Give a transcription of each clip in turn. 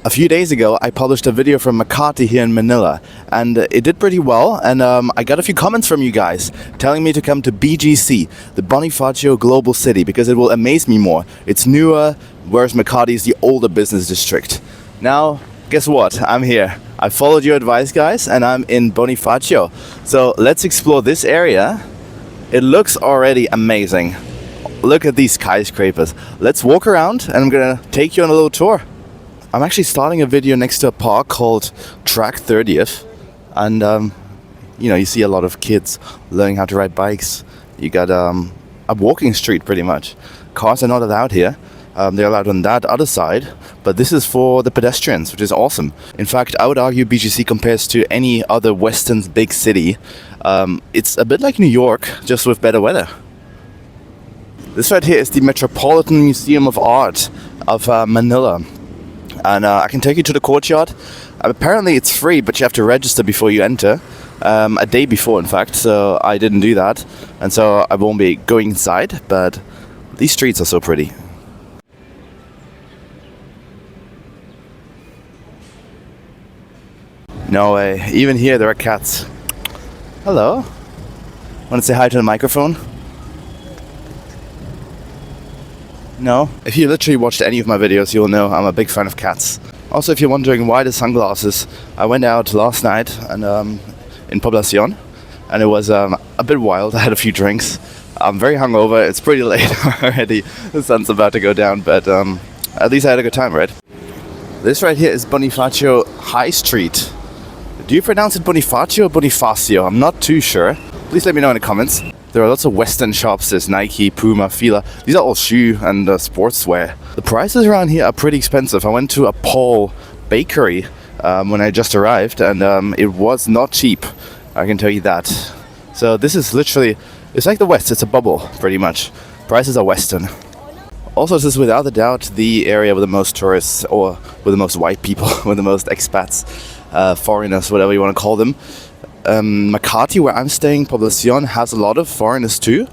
A few days ago, I published a video from Makati here in Manila, and it did pretty well, and I got a few comments from you guys telling me to come to BGC, the Bonifacio Global City, because it will amaze me more. It's newer, whereas Makati is the older business district. Now, guess what? I'm here. I followed your advice, guys, and I'm in Bonifacio. So let's explore this area. It looks already amazing. Look at these skyscrapers. Let's walk around, and I'm gonna take you on a little tour. I'm actually starting a video next to a park called Track 30th, and you see a lot of kids learning how to ride bikes. You got a walking street pretty much. Cars are not allowed here. They're allowed on that other side, but this is for the pedestrians, which is awesome. In fact, I would argue BGC compares to any other Western big city. It's a bit like New York, just with better weather. This right here is the Metropolitan Museum of Art of Manila. And I can take you to the courtyard. Apparently it's free, but you have to register before you enter. A day before, in fact, so I didn't do that. And so I won't be going inside, but these streets are so pretty. No way. Even here there are cats. Hello. Want to say hi to the microphone? No? If you literally watched any of my videos, you'll know I'm a big fan of cats. Also, if you're wondering why the sunglasses, I went out last night and in Poblacion, and it was a bit wild. I had a few drinks. I'm very hungover. It's pretty late already. The sun's about to go down, but at least I had a good time, right? This right here is Bonifacio High Street. Do you pronounce it Bonifacio or Bonifacio? I'm not too sure. Please let me know in the comments. There are lots of Western shops. There's Nike, Puma, Fila. These are all shoe and sportswear. The prices around here are pretty expensive. I went to a Paul bakery when I just arrived, and it was not cheap. I can tell you that. So this is literally, it's like the West. It's a bubble, pretty much. Prices are Western. Also, this is without a doubt the area with the most tourists, or with the most white people, with the most expats, foreigners, whatever you want to call them. Makati, where I'm staying, Poblacion, has a lot of foreigners too,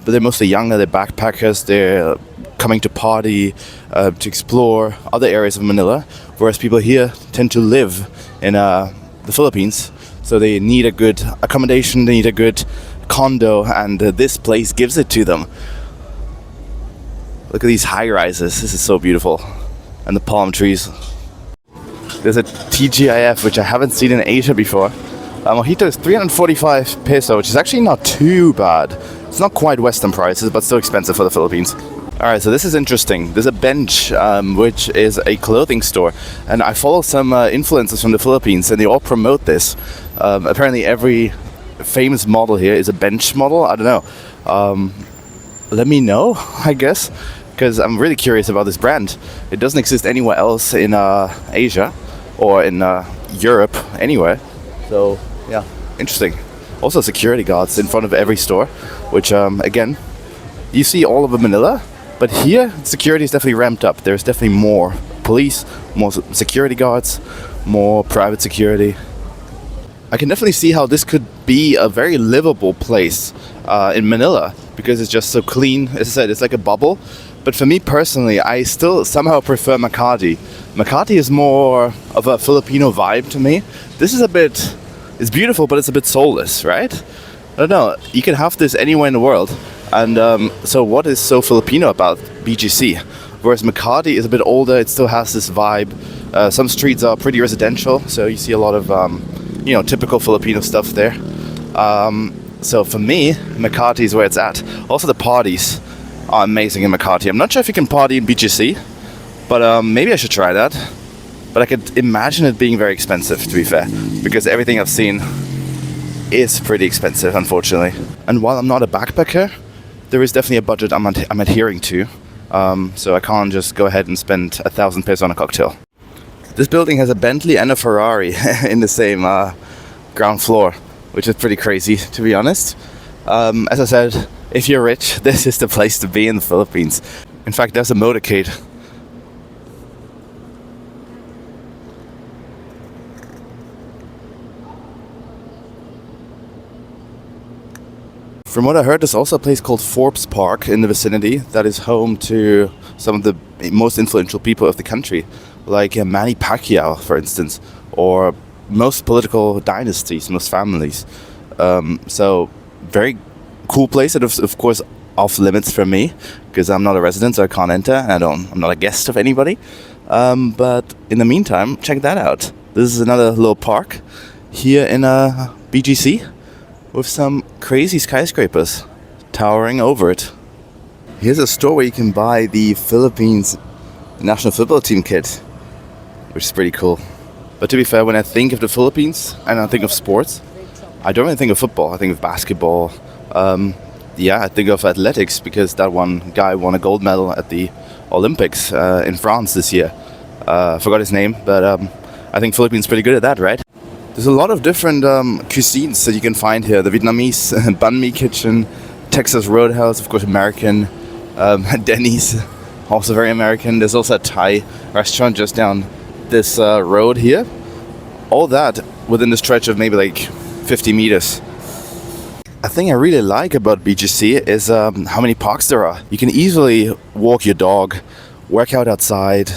but they're mostly younger, they're backpackers, they're coming to party, to explore other areas of Manila, whereas people here tend to live in the Philippines, so they need a good accommodation, they need a good condo, and this place gives it to them. Look at these high-rises, this is so beautiful, and the palm trees. There's a TGIF, which I haven't seen in Asia before. Mojito is 345 peso, which is actually not too bad. It's not quite Western prices, but still expensive for the Philippines. Alright, so this is interesting. There's a bench, which is a clothing store. And I follow some influencers from the Philippines, and they all promote this. Apparently every famous model here is a bench model. I don't know. Let me know, I guess, because I'm really curious about this brand. It doesn't exist anywhere else in Asia or in Europe, anywhere. So, yeah, interesting. Also security guards in front of every store, which, again, you see all over Manila, but here, security is definitely ramped up. There's definitely more police, more security guards, more private security. I can definitely see how this could be a very livable place in Manila, because it's just so clean. As I said, it's like a bubble. But for me personally, I still somehow prefer Makati. Makati is more of a Filipino vibe to me. This is a bit... It's beautiful, but it's a bit soulless, right? I don't know. You can have this anywhere in the world. And so what is so Filipino about BGC? Whereas Makati is a bit older, it still has this vibe. Some streets are pretty residential, so you see a lot of, typical Filipino stuff there. So for me, Makati is where it's at. Also, the parties are amazing in Makati. I'm not sure if you can party in BGC, but maybe I should try that. But I could imagine it being very expensive, to be fair, because everything I've seen is pretty expensive, unfortunately. And while I'm not a backpacker, there is definitely a budget I'm adhering to. So I can't just go ahead and spend 1,000 pesos on a cocktail. This building has a Bentley and a Ferrari in the same ground floor, which is pretty crazy, to be honest. As I said, if you're rich, this is the place to be in the Philippines. In fact, there's a motorcade. From what I heard, there's also a place called Forbes Park in the vicinity that is home to some of the most influential people of the country, like Manny Pacquiao, for instance, or most political dynasties, most families. So very cool place. It is, of course, off limits for me because I'm not a resident, so I can't enter. I'm not a guest of anybody. But in the meantime, check that out. This is another little park here in BGC with some crazy skyscrapers towering over it. Here's a store where you can buy the Philippines national football team kit, which is pretty cool. But to be fair, when I think of the Philippines and I think of sports, I don't really think of football. I think of basketball. I think of athletics because that one guy won a gold medal at the Olympics in France this year. I forgot his name, but I think Philippines is pretty good at that, right? There's a lot of different cuisines that you can find here. The Vietnamese banh mi kitchen, Texas Roadhouse, of course, American. Denny's, also very American. There's also a Thai restaurant just down this road here. All that within the stretch of maybe like 50 meters. A thing I really like about BGC is how many parks there are. You can easily walk your dog, work out outside,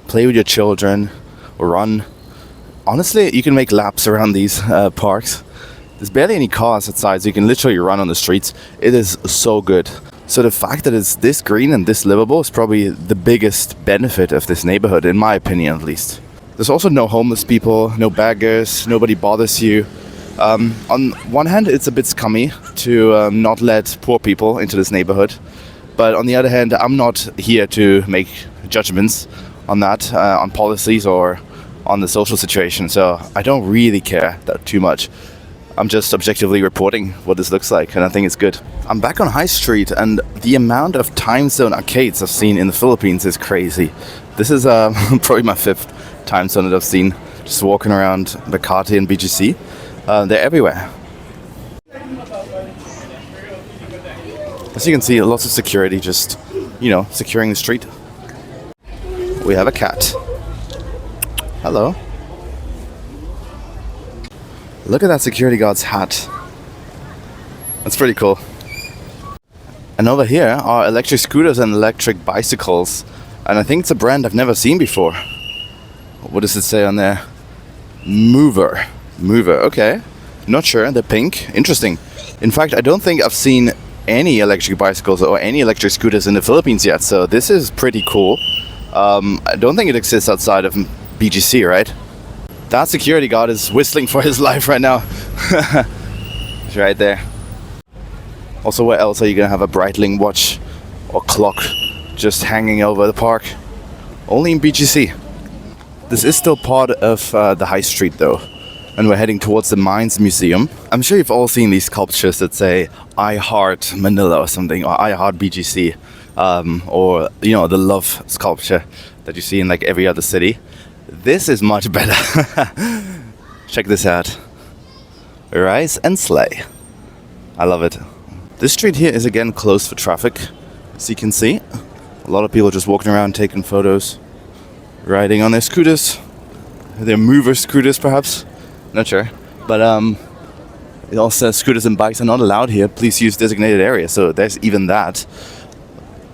play with your children, or run. Honestly, you can make laps around these parks. There's barely any cars outside, so you can literally run on the streets. It is so good. So the fact that it's this green and this livable is probably the biggest benefit of this neighborhood, in my opinion at least. There's also no homeless people, no beggars, nobody bothers you. On one hand, it's a bit scummy to not let poor people into this neighborhood. But on the other hand, I'm not here to make judgments on that, on policies or on the social situation. So I don't really care that too much. I'm just objectively reporting what this looks like, and I think it's good. I'm back on High Street, and the amount of time zone arcades I've seen in the Philippines is crazy. This is probably my 5th time zone that I've seen, just walking around Makati and BGC. They're everywhere. As you can see, lots of security just, securing the street. We have a cat. Hello. Look at that security guard's hat. That's pretty cool. And over here are electric scooters and electric bicycles. And I think it's a brand I've never seen before. What does it say on there? Mover. Mover, okay. Not sure, they're pink. Interesting. In fact, I don't think I've seen any electric bicycles or any electric scooters in the Philippines yet. So this is pretty cool. I don't think it exists outside of BGC, right? That security guard is whistling for his life right now. He's right there. Also, where else are you gonna have a Breitling watch or clock just hanging over the park? Only in BGC. This is still part of the High Street though, and we're heading towards the Mines Museum. I'm sure you've all seen these sculptures that say I Heart Manila or something, or I Heart BGC, or the love sculpture that you see in like every other city. This is much better. Check this out. Rise and slay. I love it. This street here is again closed for traffic, as you can see. A lot of people just walking around taking photos, riding on their scooters, their mover scooters perhaps, not sure. But it also says scooters and bikes are not allowed here. Please use designated area. So there's even that.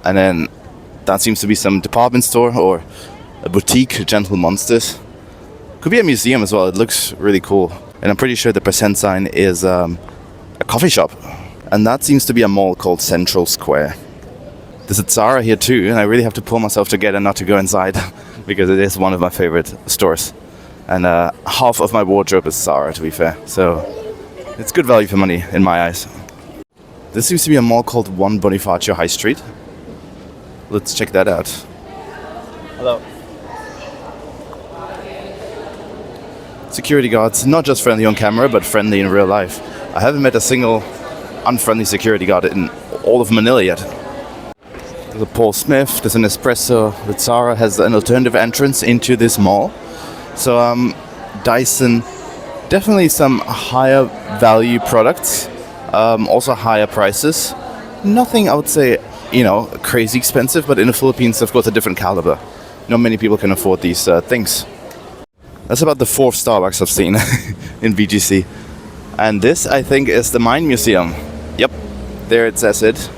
And then that seems to be some department store or a boutique, Gentle Monsters. Could be a museum as well. It looks really cool. And I'm pretty sure the percent sign is a coffee shop. And that seems to be a mall called Central Square. There's a Zara here too, and I really have to pull myself together not to go inside because it is one of my favorite stores. And half of my wardrobe is Zara, to be fair. So it's good value for money in my eyes. This seems to be a mall called Bonifacio High Street. Let's check that out. Hello. Security guards, not just friendly on camera, but friendly in real life. I haven't met a single unfriendly security guard in all of Manila yet. There's a Paul Smith, there's an Espresso. The Zara has an alternative entrance into this mall. So Dyson, definitely some higher value products, also higher prices. Nothing I would say, crazy expensive, but in the Philippines, of course, a different caliber. Not many people can afford these things. That's about the 4th Starbucks I've seen in BGC. And this, I think, is the Mind Museum. Yep, there it says it.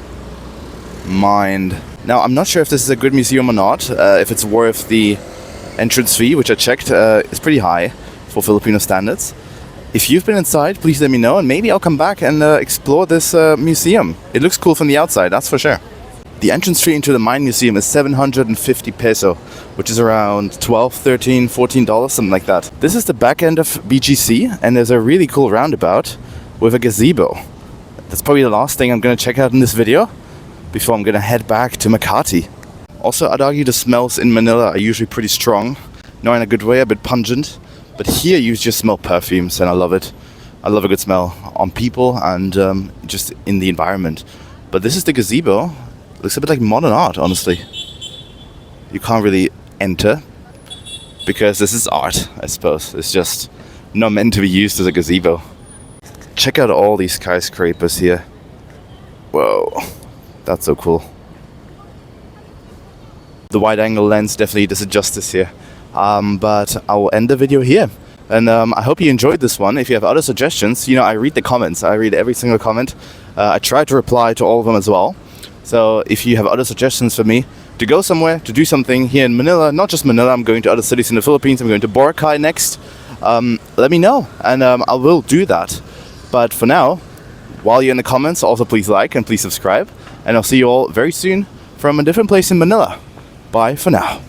Mind. Now, I'm not sure if this is a good museum or not, if it's worth the entrance fee, which I checked is pretty high for Filipino standards. If you've been inside, please let me know, and maybe I'll come back and explore this museum. It looks cool from the outside, that's for sure. The entrance fee into the Mine Museum is 750 peso, which is around $12, $13, $14, something like that. This is the back end of BGC, and there's a really cool roundabout with a gazebo. That's probably the last thing I'm going to check out in this video before I'm going to head back to Makati. Also, I'd argue the smells in Manila are usually pretty strong. Not in a good way, a bit pungent. But here you just smell perfumes, and I love it. I love a good smell on people and just in the environment. But this is the gazebo. Looks a bit like modern art, honestly. You can't really enter because this is art, I suppose. It's just not meant to be used as a gazebo. Check out all these skyscrapers here. Whoa, that's so cool. The wide angle lens definitely does it justice here. But I will end the video here. And I hope you enjoyed this one. If you have other suggestions, you know, I read the comments. I read every single comment. I try to reply to all of them as well. So if you have other suggestions for me to go somewhere, to do something here in Manila, not just Manila, I'm going to other cities in the Philippines. I'm going to Boracay next. Let me know, and I will do that. But for now, while you're in the comments, also please like and please subscribe. And I'll see you all very soon from a different place in Manila. Bye for now.